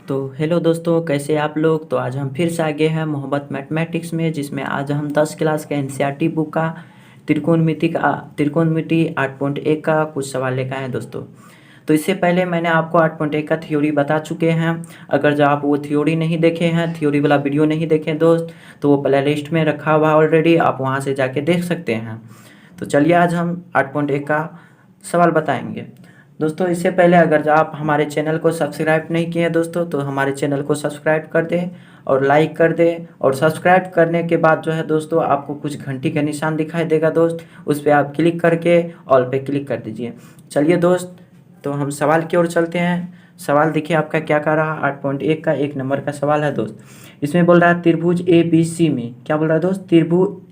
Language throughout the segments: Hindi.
तो हेलो दोस्तों, कैसे आप लोग। तो आज हम फिर से आगे हैं मोहब्बत मैथमेटिक्स में, जिसमें आज हम 10 क्लास का एनसीईआरटी बुक का त्रिकोणमिति 8.1 का कुछ सवाल लेकर आए हैं दोस्तों। तो इससे पहले मैंने आपको 8.1 का थ्योरी बता चुके हैं। अगर जो आप वो थ्योरी नहीं देखे हैं, थ्योरी वाला वीडियो नहीं देखे दोस्त, तो वो प्ले लिस्ट में रखा हुआ ऑलरेडी, आप वहाँ से जाके देख सकते हैं। तो चलिए आज हम 8.1 का सवाल बताएंगे दोस्तों। इससे पहले अगर जो आप हमारे चैनल को सब्सक्राइब नहीं किए हैं दोस्तों, तो हमारे चैनल को सब्सक्राइब कर दें और लाइक कर दें। और सब्सक्राइब करने के बाद जो है दोस्तों, आपको कुछ घंटी का निशान दिखाई देगा दोस्त, उस पर आप क्लिक करके ऑल पे क्लिक कर दीजिए। चलिए दोस्त, तो हम सवाल की ओर चलते हैं। सवाल देखिए आपका क्या कर रहा है। 8.1 का 1 नंबर का सवाल है दोस्त। इसमें बोल रहा है त्रिभुज ABC में, क्या बोल रहा है दोस्त,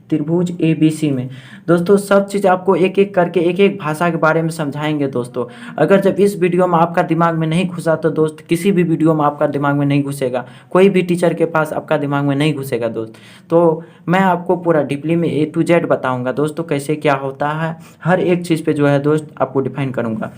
त्रिभुज ABC में। दोस्तों सब चीज़ आपको एक एक करके एक एक भाषा के बारे में समझाएंगे दोस्तों। अगर जब इस वीडियो में आपका दिमाग में नहीं घुसा तो दोस्त किसी भी वीडियो में आपका दिमाग में नहीं घुसेगा, कोई भी टीचर के पास आपका दिमाग में नहीं घुसेगा दोस्त। तो मैं आपको पूरा डीपली में A to Z बताऊंगा दोस्तों, कैसे क्या होता है, हर एक चीज़ पे जो है दोस्त आपको डिफाइन करूँगा।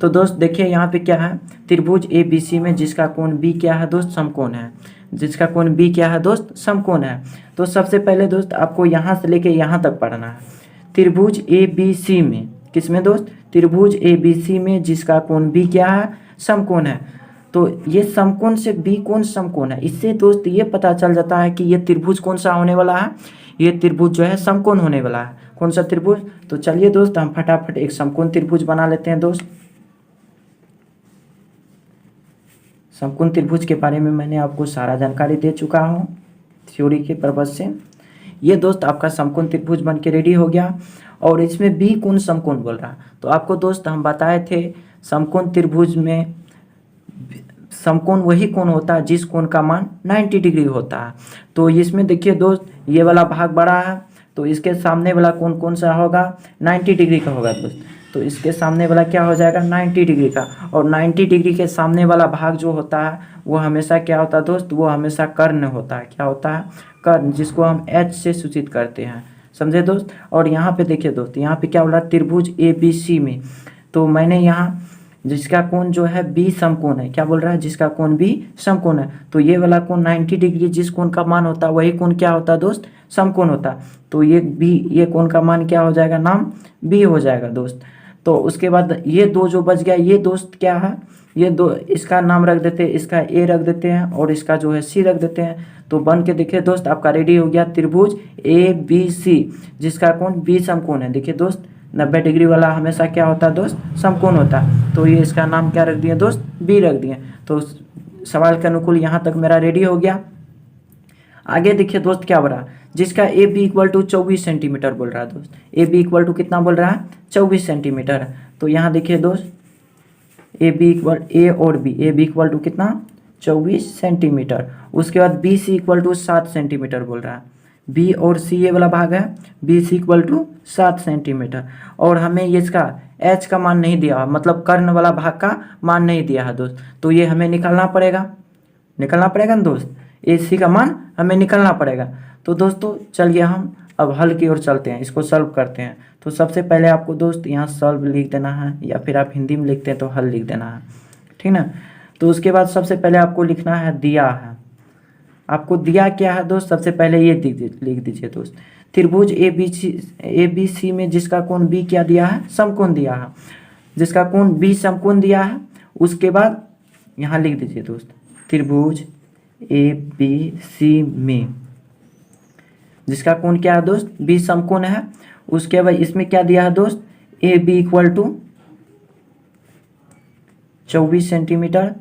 तो दोस्त देखिए यहाँ पे क्या है, त्रिभुज ABC में जिसका कोण B क्या है दोस्त, समकोण है। जिसका कोण B क्या है दोस्त, समकोण है। तो सबसे पहले दोस्त आपको यहाँ से लेके यहाँ तक पढ़ना है। त्रिभुज ABC में, किसमें दोस्त, त्रिभुज ABC में जिसका कोण B क्या है, समकोण है। तो ये समकोण से B कोण समकोण है। इससे दोस्त ये पता चल जाता है कि ये त्रिभुज कौन सा होने वाला है, ये त्रिभुज जो है समकोण होने वाला है। कौन सा त्रिभुज, तो चलिए दोस्त हम फटाफट एक समकोण त्रिभुज बना लेते हैं दोस्त। समकोण त्रिभुज के बारे में मैंने आपको सारा जानकारी दे चुका हूँ थ्योरी के पर्पज से। ये दोस्त आपका समकोण त्रिभुज बन के रेडी हो गया। और इसमें B कोण समकोण बोल रहा। तो आपको दोस्त हम बताए थे समकोण त्रिभुज में समकोण वही कोण होता है जिस कोण का मान 90 डिग्री होता है। तो इसमें देखिए दोस्त, ये वाला भाग बड़ा है, तो इसके सामने वाला कोण कौन सा होगा, 90 डिग्री का होगा दोस्त। तो इसके सामने वाला क्या हो जाएगा, 90 डिग्री का। और 90 डिग्री के सामने वाला भाग जो होता है वो हमेशा क्या होता है दोस्त, वो हमेशा कर्ण होता है। क्या होता है, कर्ण, जिसको हम H से सूचित करते हैं, समझे दोस्त। और यहाँ पे देखिए दोस्त, यहाँ पे क्या बोल रहा है, त्रिभुज ABC में। तो मैंने यहाँ जिसका कोण जो है B समकोण है, क्या बोल रहा है, जिसका कोण B समकोण है। तो ये वाला कोण 90 डिग्री जिस कोण का मान होता है वही कोण क्या होता है दोस्त, समकोण होता है। तो ये कोण का मान क्या हो जाएगा, नाम B हो जाएगा दोस्त। तो उसके बाद ये दो जो बच गया, ये दोस्त क्या है, ये दो, इसका नाम रख देते हैं, इसका A रख देते हैं और इसका जो है C रख देते हैं। तो बन के देखिए दोस्त आपका रेडी हो गया त्रिभुज ABC जिसका कोण B समकोण है। देखिए दोस्त 90 डिग्री वाला हमेशा क्या होता है दोस्त, समकोण होता है। तो ये इसका नाम क्या रख दिए दोस्त, B रख दिए। तो सवाल के अनुकूल यहाँ तक मेरा रेडी हो गया। आगे देखिए दोस्त क्या बोल रहा है, जिसका AB इक्वल टू 24 सेंटीमीटर बोल रहा है दोस्त। AB इक्वल टू कितना बोल रहा है, 24 सेंटीमीटर। तो यहाँ देखिए दोस्त AB इक्वल A और B, AB इक्वल टू कितना, 24 सेंटीमीटर। उसके बाद BC इक्वल टू 7 सेंटीमीटर बोल रहा है। B और C ये वाला भाग है, BC इक्वल टू 7 सेंटीमीटर। और हमें ये इसका H का मान नहीं दिया, मतलब कर्ण वाला भाग का मान नहीं दिया है दोस्त। तो ये हमें निकालना पड़ेगा ना दोस्त, AC का मान हमें निकालना पड़ेगा। तो दोस्तों चलिए हम अब हल की ओर चलते हैं, इसको सॉल्व करते हैं। तो सबसे पहले आपको दोस्त यहाँ सॉल्व लिख देना है, या फिर आप हिंदी में लिखते हैं तो हल लिख देना है, ठीक ना। तो उसके बाद सबसे पहले आपको लिखना है दिया है। आपको दिया क्या है दोस्त, सबसे पहले ये लिख दीजिए दोस्त, त्रिभुज ABC में जिसका कोण B क्या दिया है, समकोण दिया है। जिसका कोण B समकोण दिया है, उसके बाद यहाँ लिख दीजिए दोस्त त्रिभुज ABC में जिसका कोण क्या है दोस्त, B समकोण है। उसके बाद इसमें क्या दिया है दोस्त, AB इक्वल टू 24 सेंटीमीटर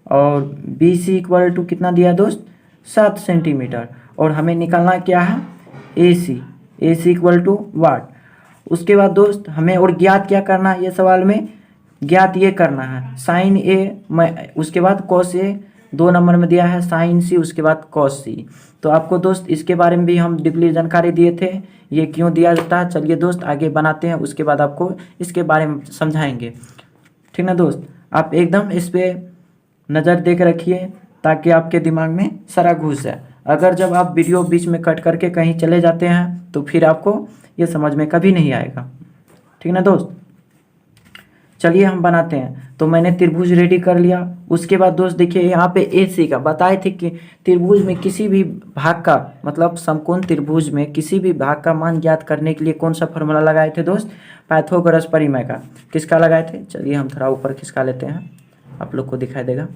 और BC इक्वल टू कितना दिया दोस्त, 7 सेंटीमीटर। और हमें निकालना क्या है, AC इक्वल टू वाट। उसके बाद दोस्त हमें और ज्ञात क्या करना है, ये सवाल में ज्ञात ये करना है साइन A, उसके बाद कॉस A, 2 नंबर में दिया है साइन C, उसके बाद कॉस C। तो आपको दोस्त इसके बारे में भी हम डीपली जानकारी दिए थे, ये क्यों दिया जाता है। चलिए दोस्त आगे बनाते हैं, उसके बाद आपको इसके बारे में समझाएंगे, ठीक ना दोस्त। आप एकदम इस पर नज़र देख रखिए ताकि आपके दिमाग में सारा घुस जाए। अगर जब आप वीडियो बीच में कट करके कहीं चले जाते हैं तो फिर आपको ये समझ में कभी नहीं आएगा, ठीक ना दोस्त। चलिए हम बनाते हैं। तो मैंने त्रिभुज रेडी कर लिया। उसके बाद दोस्त देखिए यहाँ पे ए सी का बताए थे कि त्रिभुज में किसी भी भाग का मतलब समकोण त्रिभुज में किसी भी भाग का मान ज्ञात करने के लिए कौन सा फॉर्मूला लगाए थे दोस्त? पाइथागोरस परिमेय का। किसका लगाए थे? चलिए हम थोड़ा ऊपर खिसका लेते हैं, आप लोग को दिखाई देगा।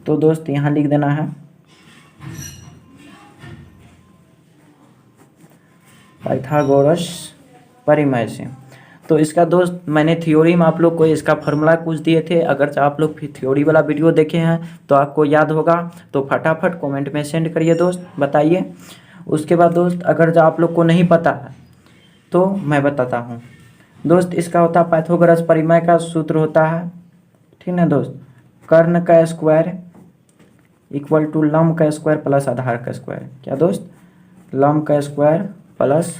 तो दोस्त यहाँ लिख देना है पाइथागोरस परिमेय से। तो इसका दोस्त मैंने थ्योरी में आप लोग को इसका फार्मूला कुछ दिए थे। अगर आप लोग फिर थ्योरी वाला वीडियो देखे हैं तो आपको याद होगा, तो फटाफट कमेंट में सेंड करिए दोस्त, बताइए। उसके बाद दोस्त अगर जो आप लोग को नहीं पता है तो मैं बताता हूँ दोस्त। इसका होता है पाइथागोरस परिमेय का सूत्र होता है, ठीक ना दोस्त, कर्ण का स्क्वायर इक्वल टू लंब का स्क्वायर प्लस आधार का स्क्वायर। क्या दोस्त? लंब का स्क्वायर प्लस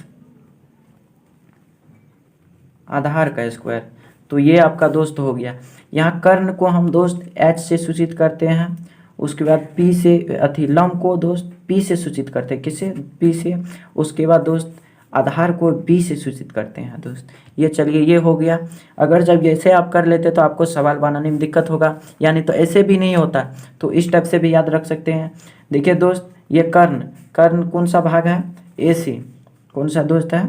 आधार का स्क्वायर। तो ये आपका दोस्त हो गया। यहाँ कर्ण को हम दोस्त h से सूचित करते हैं। उसके बाद p से लंब को दोस्त p से सूचित करते हैं। किससे? p से। उसके बाद दोस्त आधार को b से सूचित करते हैं दोस्त। ये चलिए ये हो गया। अगर जब ऐसे आप कर लेते तो आपको सवाल बनाने में दिक्कत होगा, यानी तो ऐसे भी नहीं होता, तो इस टाइप से भी याद रख सकते हैं। देखिए दोस्त ये कर्ण कौन सा भाग है? ए सी। कौन सा दोस्त है?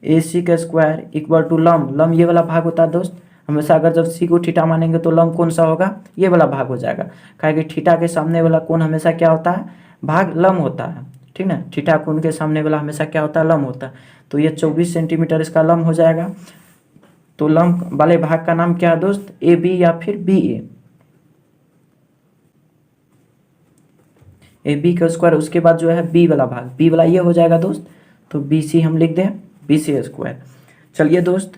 ए सी का स्क्वायर इक्वल टू लंब ये वाला भाग होता है दोस्त। हमेशा अगर जब सी को थीटा मानेंगे तो लंब कौन सा होगा? ये वाला भाग हो जाएगा। कहा कि थीटा के सामने वाला कोण हमेशा क्या होता है? भाग लंब होता है, ठीक ना। थीटा कोण के सामने वाला हमेशा क्या होता है? लंब होता है। तो ये 24 सेंटीमीटर इसका लंब हो जाएगा। तो लंब वाले भाग का नाम क्या है दोस्त? ए बी या फिर बी ए बी का स्क्वायर। उसके बाद जो है बी वाला भाग, बी वाला ये हो जाएगा दोस्त। तो बी सी हम लिख दें, बी सी स्क्वायर। चलिए दोस्त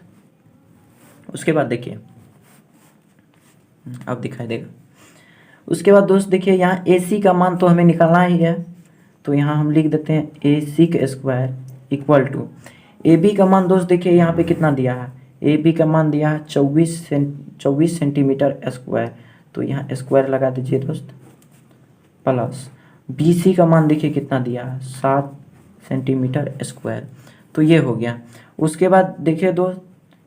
उसके बाद देखिए अब दिखाई देगा। उसके बाद दोस्त देखिए यहाँ ए सी का मान तो हमें निकालना ही है। तो यहाँ हम लिख देते हैं ए सी का square equal to A B का मान दोस्त देखिए यहाँ पे कितना दिया है? ए बी का मान दिया है 24 सेंटीमीटर स्क्वायर। तो यहाँ स्क्वायर लगा दीजिए दोस्त, प्लस बी सी का मान देखिए कितना दिया है? 7 सेंटीमीटर स्क्वायर। तो ये हो गया। उसके बाद देखिए दोस्त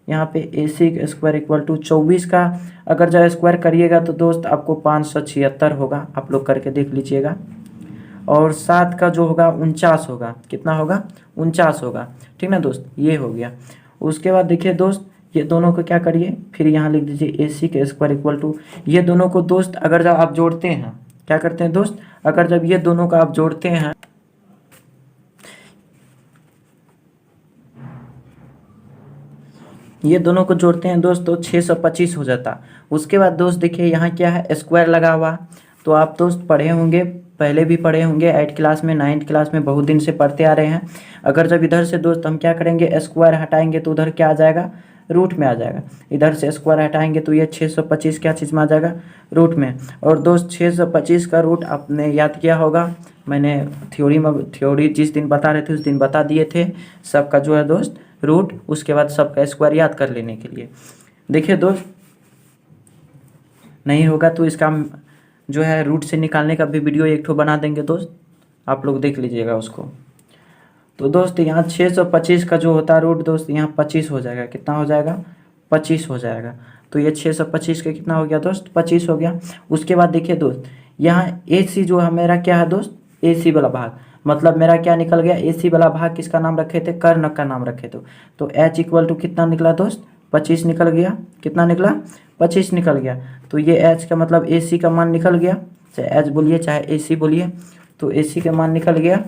यहाँ पे ए सी का स्क्वायर इक्वल टू 24 का अगर जब स्क्वायर करिएगा तो दोस्त आपको 576 होगा, आप लोग करके देख लीजिएगा। और 7 का जो होगा 49 होगा। कितना होगा? 49 होगा, ठीक ना दोस्त। ये हो गया। उसके बाद देखिए दोस्त ये दोनों को क्या करिए, फिर यहाँ लिख दीजिए ए सी का स्क्वायर इक्वल टू ये दोनों को दोस्त अगर जब आप जोड़ते हैं, क्या करते हैं दोस्त? अगर जब ये दोनों का आप जोड़ते हैं, ये दोनों को जोड़ते हैं दोस्त तो 625 हो जाता। उसके बाद दोस्त देखिए यहाँ क्या है? स्क्वायर लगा हुआ। तो आप दोस्त पढ़े होंगे, पहले भी पढ़े होंगे 8 क्लास में, 9th क्लास में, बहुत दिन से पढ़ते आ रहे हैं। अगर जब इधर से दोस्त हम क्या करेंगे? स्क्वायर हटाएंगे तो उधर क्या आ जाएगा? रूट में आ जाएगा। इधर से स्क्वायर हटाएंगे तो ये 625 क्या चीज़ में आ जाएगा? रूट में। और दोस्त 625 का रूट आपने याद किया होगा, मैंने थ्योरी जिस दिन बता रहे थे उस दिन बता दिए थे सबका जो है दोस्त रूट। उसके बाद सबका स्क्वायर याद कर लेने के लिए देखिए दोस्त नहीं होगा तो इसका जो है रूट से निकालने का भी वीडियो एक ठो बना देंगे दोस्त, आप लोग देख लीजिएगा उसको। तो दोस्त यहाँ 625 का जो होता है रूट दोस्त यहाँ 25 हो जाएगा। कितना हो जाएगा? 25 हो जाएगा। तो ये 625 का कितना हो गया दोस्त? 25 हो गया। उसके बाद देखिए दोस्त यहाँ ए सी जो है मेरा क्या है दोस्त? ए सी वाला भाग, मतलब मेरा क्या निकल गया? ए सी वाला भाग किसका नाम रखे थे? कर्ण का नाम रखे थे। तो एच इक्वल टू कितना निकला दोस्त? 25 निकल गया। कितना निकला? 25 निकल गया। तो ये एच का मतलब ए सी का मान निकल गया, चाहे एच बोलिए चाहे ए सी बोलिए। तो ए सी का मान निकल गया।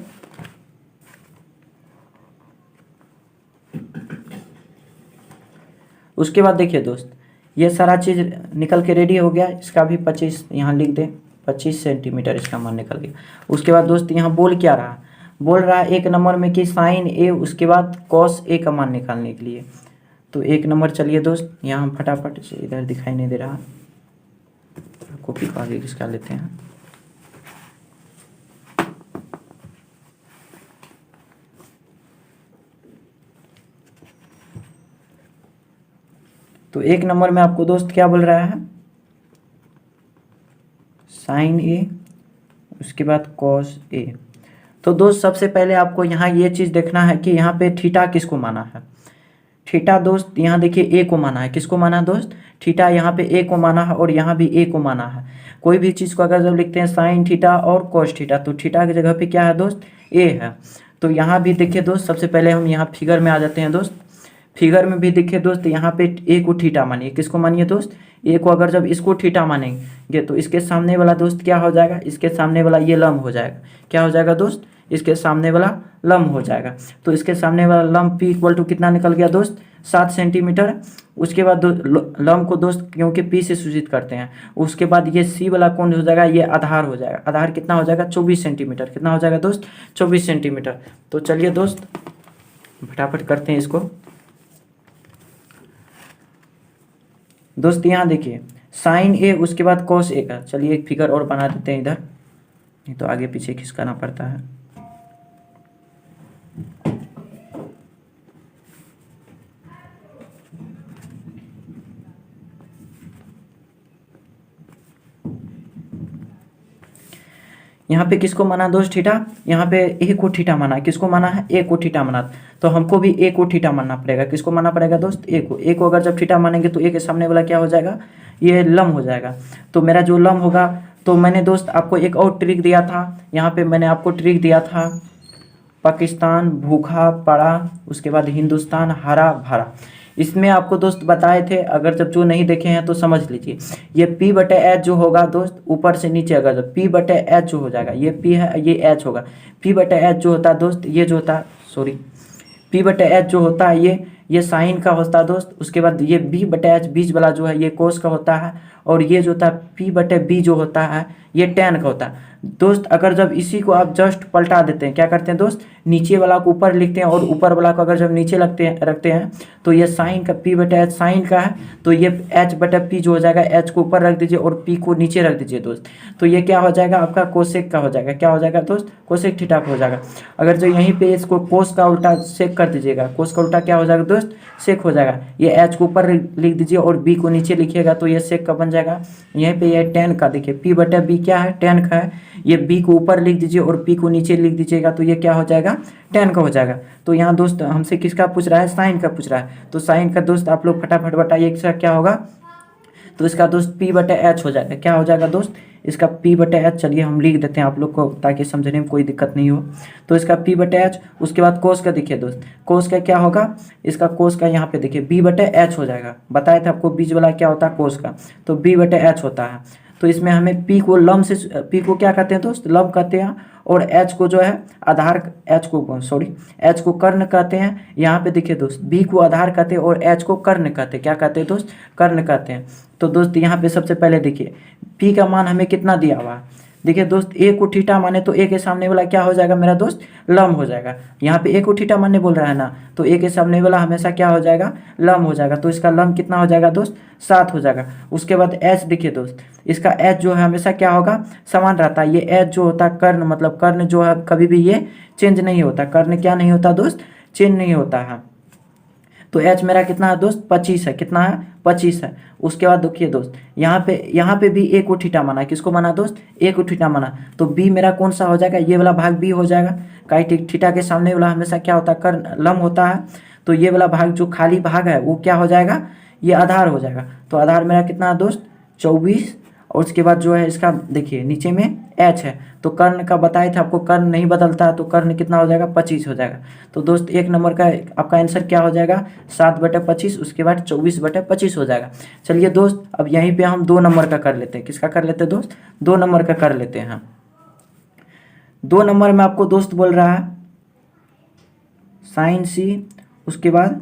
उसके बाद देखिए दोस्त ये सारा चीज़ निकल के रेडी हो गया। इसका भी 25 यहाँ लिख दें, 25 सेंटीमीटर इसका मान निकल गया। उसके बाद दोस्त यहाँ बोल क्या रहा? बोल रहा है 1 नंबर में कि साइन ए, उसके बाद कॉस ए का मान निकालने के लिए। तो 1 नंबर चलिए दोस्त यहाँ हम फटाफट से, इधर दिखाई नहीं दे रहा, कॉपी को आगे खिसका लेते हैं। तो 1 नंबर में आपको दोस्त क्या बोल रहा है? साइन ए, उसके बाद कॉस ए। तो दोस्त सबसे पहले आपको यहाँ ये चीज़ देखना है कि यहाँ पे थीटा किसको माना है। थीटा दोस्त यहाँ देखिए ए को माना है, किसको माना है दोस्त, थीटा यहाँ पे ए को माना है और यहाँ भी ए को माना है। कोई भी चीज़ को अगर जब लिखते हैं साइन थीटा और कोस थीटा तो थीटा की जगह पे क्या है दोस्त, ए है। तो यहाँ भी देखिए दोस्त, सबसे पहले हम यहाँ फिगर में आ जाते हैं दोस्त। फिगर में भी देखिए दोस्त, यहाँ पे ए को थीटा मानिए, किसको मानिए दोस्त, ए को। अगर जब इसको थीटा मानेंगे तो इसके सामने वाला दोस्त क्या हो जाएगा, इसके सामने वाला ये लंब हो जाएगा। क्या हो जाएगा दोस्त, इसके सामने वाला लंब हो जाएगा। तो इसके सामने वाला लंब पी इक्वल टू कितना निकल गया दोस्त, 7 सेंटीमीटर। उसके बाद लंब को दोस्त क्योंकि पी से सूचित करते हैं, उसके बाद ये सी वाला कोण हो जाएगा, ये आधार हो जाएगा। आधार कितना हो जाएगा, 24 सेंटीमीटर। कितना हो जाएगा दोस्त, 24 सेंटीमीटर। तो चलिए दोस्त फटाफट करते हैं इसको। दोस्त यहाँ देखिए साइन ए उसके बाद कॉस ए का, चलिए एक फिगर और बना देते हैं इधर, नहीं तो आगे पीछे खिसकाना पड़ता है। यहाँ पे किसको माना दोस्त, थीटा। यहाँ पे ए को थीटा माना, किसको माना है, ए को थीटा माना। तो हमको भी ए को थीटा मानना पड़ेगा। किसको मानना पड़ेगा दोस्त, ए को। ए को अगर जब थीटा मानेंगे तो ए के सामने वाला क्या हो जाएगा, ये लंब हो जाएगा। तो मेरा जो लंब होगा, तो मैंने दोस्त आपको एक और ट्रिक दिया था। यहाँ पे मैंने आपको ट्रिक दिया था, पाकिस्तान भूखा पड़ा, उसके बाद हिंदुस्तान हरा भरा। इसमें आपको दोस्त बताए थे, अगर जब जो नहीं देखे हैं तो समझ लीजिए। ये P बटे एच जो होगा दोस्त, ऊपर से नीचे अगर जब P बटे एच जो हो जाएगा, ये P है ये एच होगा। P बटे एच जो होता है दोस्त, ये जो होता है, सॉरी, P बटे एच जो होता है ये साइन का होता है दोस्त। उसके बाद ये B बटे एच बीच वाला जो है ये कोस का होता है। और ये जो होता है P बटे बी जो होता है ये टैन का होता है दोस्त। अगर जब इसी को आप जस्ट पलटा देते हैं, क्या करते हैं दोस्त, नीचे वाला को ऊपर लिखते हैं और ऊपर वाला को अगर जब नीचे रखते हैं तो ये साइन का P बटे एच साइन का है, तो ये H बटे P जो हो जाएगा, H को ऊपर रख दीजिए और P को नीचे रख दीजिए दोस्त। तो ये क्या हो जाएगा, आपका कोसेक का हो जाएगा। क्या हो जाएगा दोस्त, कोसेक थीटा का हो जाएगा। अगर जो यहीं पे इसको कोस का उल्टा सेक कर दीजिएगा, कोस का उल्टा क्या हो जाएगा दोस्त, सेक हो जाएगा। ये H को ऊपर लिख दीजिए और B को नीचे लिखिएगा तो ये सेक का बन जाएगा। यहीं पे ये टेन का देखिए, P बटे B क्या है, टेन का है। ये B को ऊपर लिख दीजिए और P को नीचे लिख दीजिएगा तो ये क्या हो जाएगा, टेन का हो जाएगा। तो यहाँ दोस्त हमसे किसका पूछ रहा है, साइन का पूछ रहा है। तो साइन का दोस्त आप लोग फटाफट बताइए इसका क्या होगा। तो इसका दोस्त P बटे एच हो जाएगा। क्या हो जाएगा दोस्त, इसका P बटे एच, चलिए हम लिख देते हैं आप लोग को ताकि समझने में कोई दिक्कत नहीं हो। तो इसका P बटे एच, उसके बाद कोस का देखिए दोस्त, कोस का क्या होगा, इसका कोस का यहाँ पे देखिए B बटे एच हो जाएगा। बताया था आपको बीच वाला क्या होता है, कोस का, तो B बटे एच होता है। तो इसमें हमें P को लंब से, P को क्या कहते हैं दोस्त, लंब कहते हैं। और H को जो है आधार, H को कर्ण कहते हैं। यहाँ पे देखिए दोस्त B को आधार कहते हैं और H को कर्ण कहते हैं। क्या कहते हैं दोस्त, कर्ण कहते हैं। तो दोस्त यहाँ पे सबसे पहले देखिए P का मान हमें कितना दिया हुआ है। देखिए दोस्त ए को थीटा माने तो ए के सामने वाला क्या हो जाएगा मेरा दोस्त, लंब हो जाएगा। यहाँ पे ए को थीटा माने बोल रहा है ना, तो ए के सामने वाला हमेशा क्या हो जाएगा, लंब हो जाएगा। तो इसका लंब कितना हो जाएगा दोस्त, 7 हो जाएगा। उसके बाद एच देखिए दोस्त, इसका एच जो है हमेशा क्या होगा, समान रहता है। ये एच जो होता है कर्ण, मतलब कर्ण जो है कभी भी ये चेंज नहीं होता। कर्ण क्या नहीं होता दोस्त, चेंज नहीं होता है। तो एच मेरा कितना है दोस्त, 25 है। कितना है, 25 है। उसके बाद देखिए दोस्त यहाँ पे भी ए को थीटा माना। किसको माना दोस्त, ए को थीटा माना। तो बी मेरा कौन सा हो जाएगा, ये वाला भाग बी हो जाएगा। काहे थीटा के सामने वाला हमेशा क्या होता है, कर्ण लंब होता है। तो ये वाला भाग जो खाली भाग है वो क्या हो जाएगा, ये आधार हो जाएगा। तो आधार मेरा कितना है दोस्त, 24। और उसके बाद जो है इसका देखिए नीचे में एच है। तो कर्ण का बताए थे आपको, कर्ण नहीं बदलता है, तो कर्ण कितना हो जाएगा, 25 हो जाएगा। तो दोस्त एक नंबर का आपका आंसर क्या हो जाएगा, 7/25। उसके बाद 24/25 हो जाएगा। चलिए दोस्त अब यहीं पे हम 2 नंबर का कर लेते हैं। किसका कर लेते हैं दोस्त, 2 नंबर का कर लेते हैं। 2 नंबर में आपको दोस्त बोल रहा है साइन सी, उसके बाद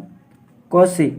कॉस सी।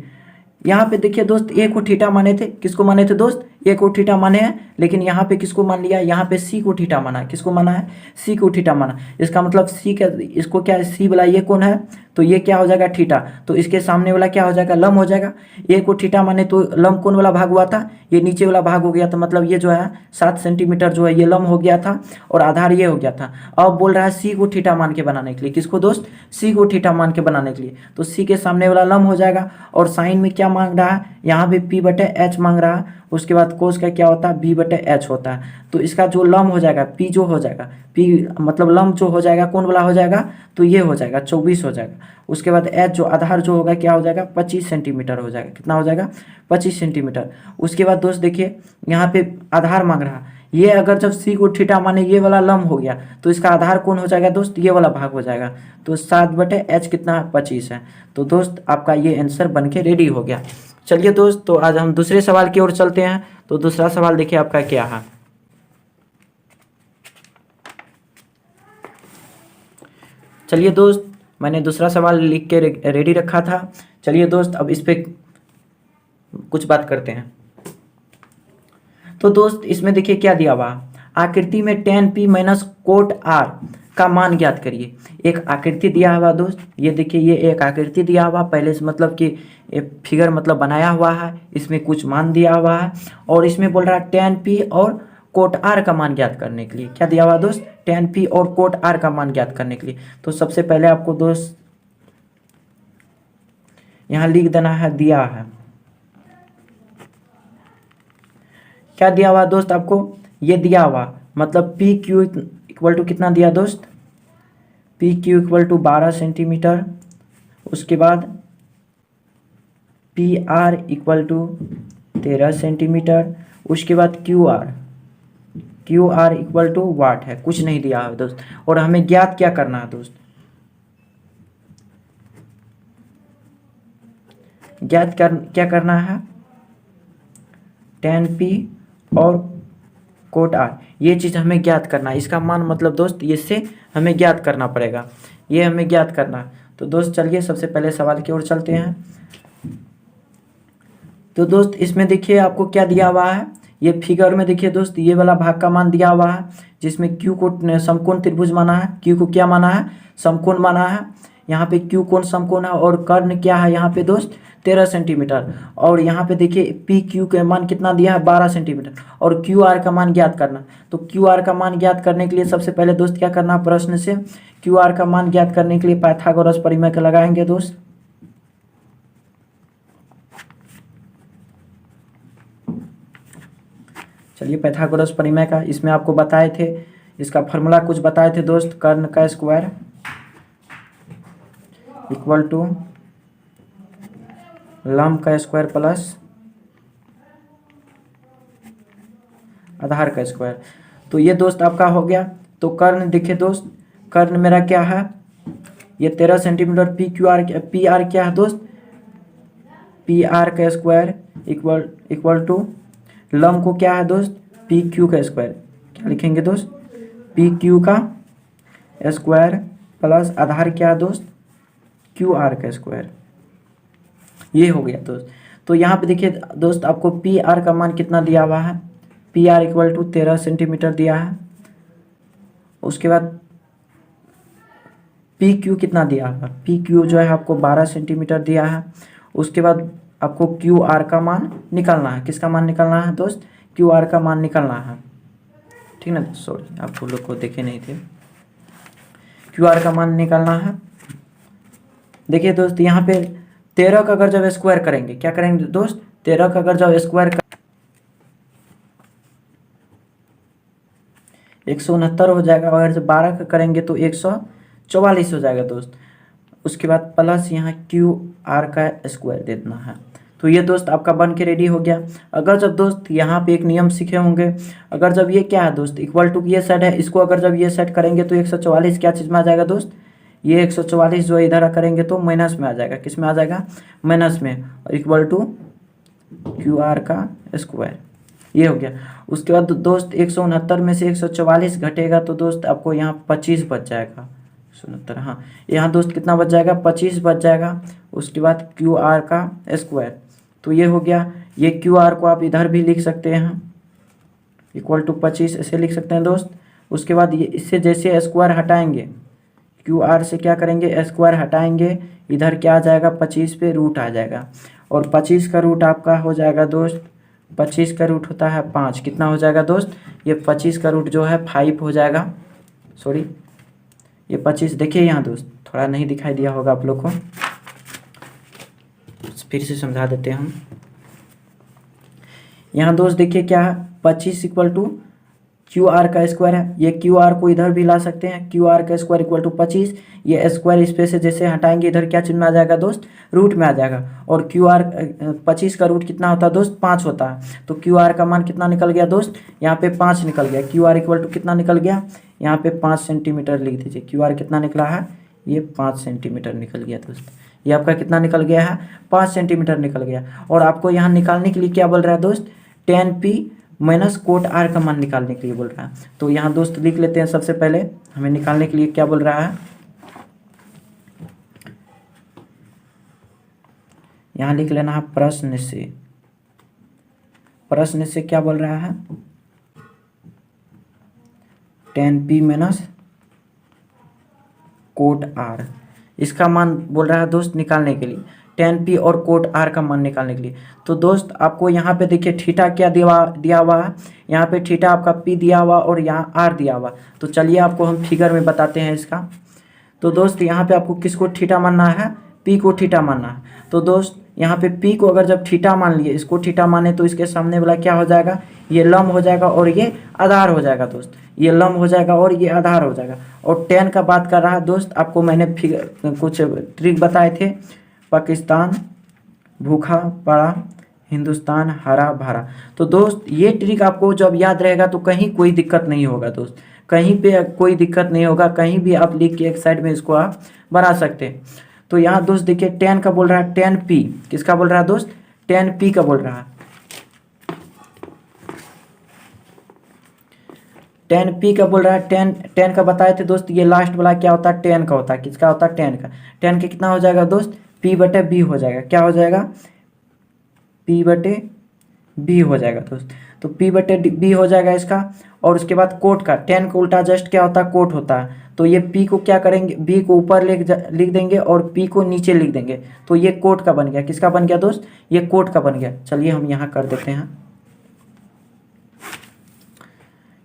यहाँ पे देखिए दोस्त ए को थीटा माने थे। किसको माने थे दोस्त, ए को थीटा माने हैं। लेकिन यहाँ पे किसको मान लिया, यहाँ पे सी को थीटा माना है। किसको माना है, सी को थीटा माना। इसका मतलब सी का, इसको क्या है, सी वाला ये कौन है, तो ये क्या हो जाएगा, थीटा। तो इसके सामने वाला क्या हो जाएगा, लंब हो जाएगा। ए को थीटा माने तो लंब कौन वाला भाग हुआ था, ये नीचे वाला भाग हो गया। तो मतलब ये जो है 7 सेंटीमीटर जो है ये लंब हो गया था और आधार ये हो गया था। अब बोल रहा है सी को थीटा मान के बनाने के लिए। किसको दोस्त, सी को थीटा मान के बनाने के लिए। तो सी के सामने वाला लंब हो जाएगा। और साइन में क्या मांग रहा है, यहाँ पे P/H मांग रहा है। उसके बाद कोस का क्या होता है, B/H होता है। तो इसका जो लंब हो जाएगा P जो हो जाएगा, P मतलब लंब जो हो जाएगा कौन वाला हो जाएगा, तो ये हो जाएगा 24 हो जाएगा। उसके बाद एच जो आधार जो होगा क्या हो जाएगा 25 सेंटीमीटर हो जाएगा। कितना हो जाएगा 25 सेंटीमीटर। उसके बाद दोस्त देखिए यहाँ पे आधार मांग रहा, ये अगर जब सी को थीटा माने ये वाला लंब हो गया तो इसका आधार कौन हो जाएगा दोस्त, ये वाला भाग हो जाएगा। तो 7/h कितना 25 है। तो दोस्त आपका ये आंसर बन के रेडी हो गया। चलिए दोस्त, तो आज हम दूसरे सवाल की ओर चलते हैं। तो दूसरा सवाल देखिए आपका क्या है। चलिए दोस्त, मैंने दूसरा सवाल लिख के रेडी रखा था। चलिए दोस्त, अब इस पे कुछ बात करते हैं। तो दोस्त इसमें देखिए क्या दिया हुआ, आकृति में tan p minus coat r का मान ज्ञात करिए। एक आकृति दिया हुआ दोस्त, ये देखिए ये एक आकृति दिया हुआ, पहले से मतलब कि फिगर मतलब बनाया हुआ है, इसमें कुछ मान दिया हुआ है और इसमें बोल रहा है tan p और कोट r का मान ज्ञात करने के लिए। क्या दिया हुआ दोस्त, tan p और कोट r का मान ज्ञात करने के लिए। तो सबसे पहले आपको दोस्त यहाँ लिख देना है, दिया है क्या दिया हुआ दोस्त आपको, ये दिया हुआ मतलब पी क्यू इक्वल टू कितना दिया दोस्त, P Q equal to 12 centimetre. उसके बाद P R equal to 13 centimetre. उसके बाद Q R equal to what है, कुछ नहीं दिया है दोस्त। और हमें ज्ञात क्या करना है दोस्त, क्या करना है, tan p और कोट r, ये चीज़ हमें ज्ञात करना है। इसका मान मतलब दोस्त इससे हमें ज्ञात करना पड़ेगा, ये हमें ज्ञात करना है। तो दोस्त चलिए सबसे पहले सवाल की ओर चलते हैं। तो दोस्त इसमें देखिए आपको क्या दिया हुआ है, ये फिगर में देखिए दोस्त ये वाला भाग का मान दिया हुआ है, जिसमें क्यू को समकोण त्रिभुज माना है, क्यू को क्या माना है, समकोण माना है। यहाँ पे क्यू कोण समकोण है और कर्ण क्या है यहाँ पे दोस्त 13 सेंटीमीटर। और यहाँ पे देखिए पी क्यू का मान कितना दिया है 12 सेंटीमीटर और क्यू आर का मान ज्ञात करना। तो क्यू आर का मान ज्ञात करने के लिए सबसे पहले दोस्त क्या करना, प्रश्न से क्यू आर का मान ज्ञात करने के लिए पाइथागोरस परिमेय का लगाएंगे दोस्त। चलिए पाइथागोरस परिमेय का, इसमें आपको बताए थे, इसका फॉर्मूला कुछ बताए थे दोस्त, कर्ण का स्क्वायर इक्वल टू लंब का स्क्वायर प्लस आधार का स्क्वायर। तो ये दोस्त आपका हो गया। तो कर्ण देखिए दोस्त, कर्ण मेरा क्या है, ये 13 सेंटीमीटर। पी आर क्या है दोस्त, पी आर का स्क्वायर इक्वल टू लंब को क्या है दोस्त, पी क्यू का स्क्वायर। क्या लिखेंगे दोस्त, पी क्यू का स्क्वायर प्लस आधार क्या है दोस्त, क्यू आर का स्क्वायर। ये हो गया दोस्त। तो यहाँ पे देखिए दोस्त आपको पी आर का मान कितना दिया हुआ है, P R equal to 13 centimetre दिया है। उसके बाद पी क्यू कितना दिया है, पी क्यू जो है आपको 12 सेंटीमीटर दिया है। उसके बाद आपको क्यू आर का मान निकालना है। किसका मान निकालना है दोस्त, क्यू आर का मान निकालना है, ठीक ना। सॉरी आप लोग को देखे नहीं थे, क्यू आर का मान निकालना है। देखिए दोस्त यहाँ पे 13 का अगर जब स्क्वायर करेंगे, क्या करेंगे दोस्त, 13 का अगर जब स्क्वायर 169 हो जाएगा, अगर जब 12 का करेंगे तो 144 हो जाएगा दोस्त। उसके बाद प्लस यहाँ क्यू आर का स्क्वायर दे देना है। तो ये दोस्त आपका बन के रेडी हो गया। अगर जब दोस्त यहाँ पे एक नियम सीखे होंगे, अगर जब ये क्या है दोस्त इक्वल टू ये साइड है, इसको अगर जब ये सेट करेंगे तो 144 क्या चीज़ में आ जाएगा दोस्त, ये 144 जो इधर करेंगे तो माइनस में आ जाएगा। किस में आ जाएगा, माइनस में, और इक्वल टू क्यू आर का स्क्वायर। ये हो गया। उसके बाद दोस्त 169 में से 144 घटेगा तो दोस्त आपको यहाँ 25 बच जाएगा, 169, हाँ यहाँ दोस्त कितना बच जाएगा, 25 बच जाएगा। उसके बाद क्यू आर का स्क्वायर, तो ये हो गया। ये क्यू आर को आप इधर भी लिख सकते हैं, इक्वल टू 25 ऐसे लिख सकते हैं दोस्त। उसके बाद ये इससे जैसे स्क्वायर हटाएंगे, क्यू आर से क्या करेंगे, स्क्वायर हटाएंगे, इधर क्या आ जाएगा 25 पे रूट आ जाएगा। और 25 का रूट आपका हो जाएगा दोस्त, 25 का रूट होता है 5, कितना हो जाएगा दोस्त, ये 25 का रूट जो है 5 हो जाएगा। सॉरी ये 25 देखिए यहाँ दोस्त थोड़ा नहीं दिखाई दिया होगा आप लोग को, फिर से समझा देते हैं हम। यहाँ दोस्त देखिए क्या है, 25 इक्वल टू क्यू आर का स्क्वायर है, ये क्यू आर को इधर भी ला सकते हैं, क्यू आर का स्क्वायर इक्वल टू 25, ये स्क्वायर स्पेस से जैसे हटाएंगे इधर क्या चीज में आ जाएगा दोस्त, रूट में आ जाएगा। और क्यू आर 25 का रूट कितना होता है दोस्त, 5 होता है। तो क्यू आर का मान कितना निकल गया दोस्त, यहाँ पे 5 निकल गया। क्यू आर इक्वल टू कितना निकल गया, यहाँ पे 5 सेंटीमीटर लिख दीजिए। क्यू आर कितना निकला है, ये 5 सेंटीमीटर निकल गया दोस्त। ये आपका कितना निकल गया है, 5 सेंटीमीटर निकल गया। और आपको यहाँ निकालने के लिए क्या बोल रहा है दोस्त, tan p minus cot R का मान निकालने के लिए बोल रहा है। तो यहाँ दोस्त लिख लेते हैं, सबसे पहले हमें निकालने के लिए क्या बोल रहा है, यहाँ लिख लेना है प्रश्न से क्या बोल रहा है, tan p minus cot R, इसका मान बोल रहा है दोस्त निकालने के लिए, tan p और कोट r का मान निकालने के लिए। तो दोस्त आपको यहाँ पे देखिए थीटा क्या दिया हुआ है, यहाँ पे थीटा आपका p दिया हुआ और यहाँ r दिया हुआ। तो चलिए आपको हम फिगर में बताते हैं इसका। तो दोस्त यहाँ पे आपको किसको थीटा मानना है, p को थीटा मानना है। तो दोस्त यहाँ पे p को अगर जब थीटा मान लिए, इसको थीटा माने, तो इसके सामने वाला क्या हो जाएगा, ये लंब हो जाएगा और ये आधार हो जाएगा दोस्त, ये लंब हो जाएगा और ये आधार हो जाएगा। और tan का बात कर रहा है दोस्त, आपको मैंने फिगर कुछ ट्रिक बताए थे, पाकिस्तान भूखा पड़ा, हिंदुस्तान हरा भरा। तो दोस्त ये ट्रिक आपको जब याद रहेगा तो कहीं कोई दिक्कत नहीं होगा दोस्त, कहीं पे कोई दिक्कत नहीं होगा, कहीं भी आप लिख के एक साइड में इसको आप बना सकते हैं। तो यहाँ दोस्त देखिए tan का बोल रहा है, tan p किसका बोल रहा है दोस्त, tan p का बोल रहा है, tan p का बोल रहा है। tan का बताए थे दोस्त, ये लास्ट वाला क्या होता है, tan का होता है, किसका होता है, tan का। tan का कितना हो जाएगा दोस्त, p बटे b हो जाएगा, क्या हो जाएगा, p बटे b हो जाएगा दोस्त। तो p बटे b हो जाएगा इसका। और उसके बाद कोट का, tan का उल्टा जस्ट क्या होता है, कोट होता है। तो ये p को क्या करेंगे, b को ऊपर लिख देंगे और p को नीचे लिख देंगे। तो ये कोट का बन गया, किसका बन गया दोस्त, ये कोट का बन गया। चलिए हम यहाँ कर देते हैं,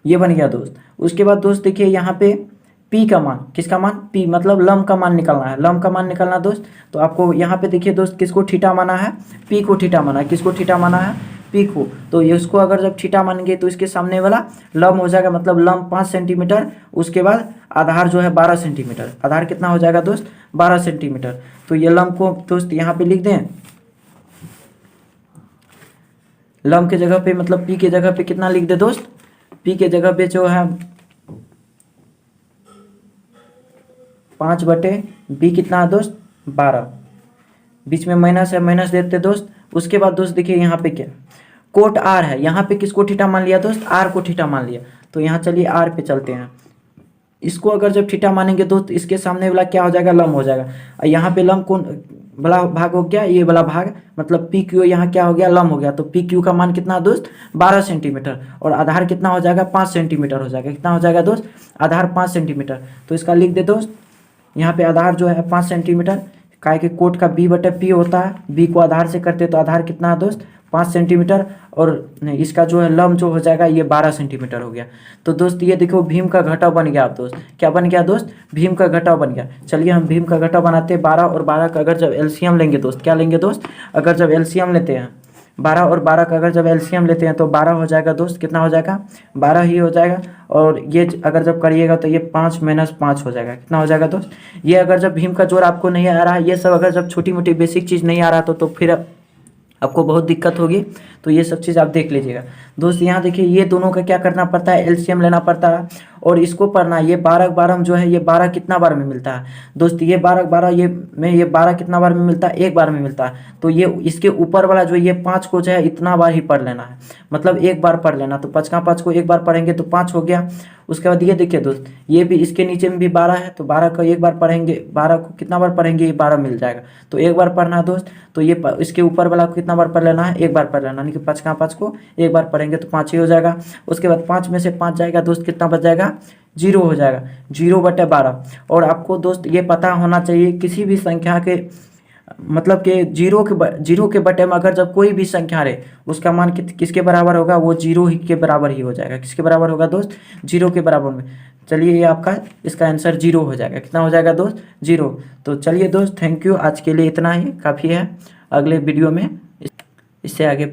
ये बन गया दोस्त। उसके बाद दोस्त देखिए यहाँ पे p का मान, किसका मान, p मतलब लंब का मान निकालना है, लंब का मान निकालना दोस्त। तो आपको यहाँ पे देखिए दोस्त किसको थीटा माना है, p को थीटा माना है, किसको थीटा माना है, p को। तो ये उसको अगर जब थीटा मानेंगे तो इसके सामने वाला लंब हो जाएगा, मतलब लंब 5 सेंटीमीटर, उसके बाद आधार जो है 12 सेंटीमीटर, आधार कितना हो जाएगा दोस्त, 12 सेंटीमीटर। तो ये लंब को दोस्त यहाँ पे लिख दें, लंब के जगह पे मतलब p के जगह पे कितना लिख दे दोस्त, p के जगह पे जो है 5 बटे b कितना है दोस्त, 12, बीच में माइनस है, माइनस देते दोस्त। उसके बाद दोस्त देखिए यहाँ पे क्या, कोट r है, यहाँ पे किसको थीटा मान लिया दोस्त, r को थीटा मान लिया। तो यहाँ चलिए r पे चलते हैं, इसको अगर जब थीटा मानेंगे दोस्त, इसके सामने वाला क्या हो जाएगा, लंब हो जाएगा। यहाँ पे लंब कौन बड़ा भाग हो गया, ये वाला भाग, मतलब पी क्यू यहाँ क्या हो गया, लंब हो गया। तो पी क्यू का मान कितना दोस्त, 12 सेंटीमीटर, और आधार कितना हो जाएगा, 5 सेंटीमीटर हो जाएगा। कितना हो जाएगा दोस्त, आधार 5 सेंटीमीटर। तो इसका लिख दे दोस्त, यहाँ पे आधार जो है 5 सेंटीमीटर, काय के कोट का b बटे p होता है, b को आधार से करते तो आधार कितना है दोस्त, 5 सेंटीमीटर, और इसका जो है लंब जो हो जाएगा ये 12 सेंटीमीटर हो गया। तो दोस्त ये देखो भीम का घटाव बन गया। आप दोस्त क्या बन गया दोस्त, भीम का घटाव बन गया। चलिए हम भीम का घटाव बनाते हैं। 12 और 12 का अगर जब एलसीएम लेंगे दोस्त, क्या लेंगे दोस्त, अगर जब एलसीएम लेते हैं 12 और 12 का अगर जब एलसीएम लेते हैं तो 12 हो जाएगा दोस्त, कितना हो जाएगा, 12 ही हो जाएगा। और ये अगर जब करिएगा तो ये 5 - 5 हो जाएगा, कितना हो जाएगा दोस्त। ये अगर जब भीम का जोड़ आपको नहीं आ रहा है, ये सब अगर जब छोटी मोटी बेसिक चीज़ नहीं आ रहा तो फिर आपको बहुत दिक्कत होगी। तो ये सब चीज़ आप देख लीजिएगा दोस्त। यहाँ देखिए ये दोनों का क्या करना पड़ता है, एलसीएम लेना पड़ता है और इसको पढ़ना है। ये 12 12 जो है ये 12 कितना बार में मिलता है दोस्त, ये 12 12 ये 12 कितना बार में मिलता है, एक बार में मिलता है। तो ये इसके ऊपर वाला जो ये 5 को जो है इतना बार ही पढ़ लेना है, मतलब एक बार पढ़ लेना। तो 5 का 5 को एक बार पढ़ेंगे तो 5 हो गया। उसके बाद ये देखिए दोस्त, ये भी इसके नीचे में भी 12 है, तो 12 को एक बार पढ़ेंगे, 12 को कितना बार पढ़ेंगे, ये 12 मिल जाएगा। तो एक बार पढ़ना है दोस्त। तो ये इसके ऊपर वाला को कितना बार पढ़ लेना है, एक बार पढ़ लेना, यानी कि 5 का 5 को एक बार पढ़ेंगे तो 5 ही हो जाएगा। उसके बाद 5 में से 5 जाएगा दोस्त, कितना बच जाएगा, 0 हो जाएगा, 0/12। और आपको दोस्त ये पता होना चाहिए किसी भी संख्या के मतलब कि जीरो के बटे में अगर जब कोई भी संख्या रहे उसका मान किसके बराबर होगा, वो 0 ही के बराबर ही हो जाएगा। किसके बराबर होगा दोस्त, 0 के बराबर में। चलिए ये आपका इसका आंसर 0 हो जाएगा। कितना हो जाएगा दोस्त, 0। तो चलिए दोस्त थैंक यू, आज के लिए इतना ही काफ़ी है। अगले वीडियो में इससे आगे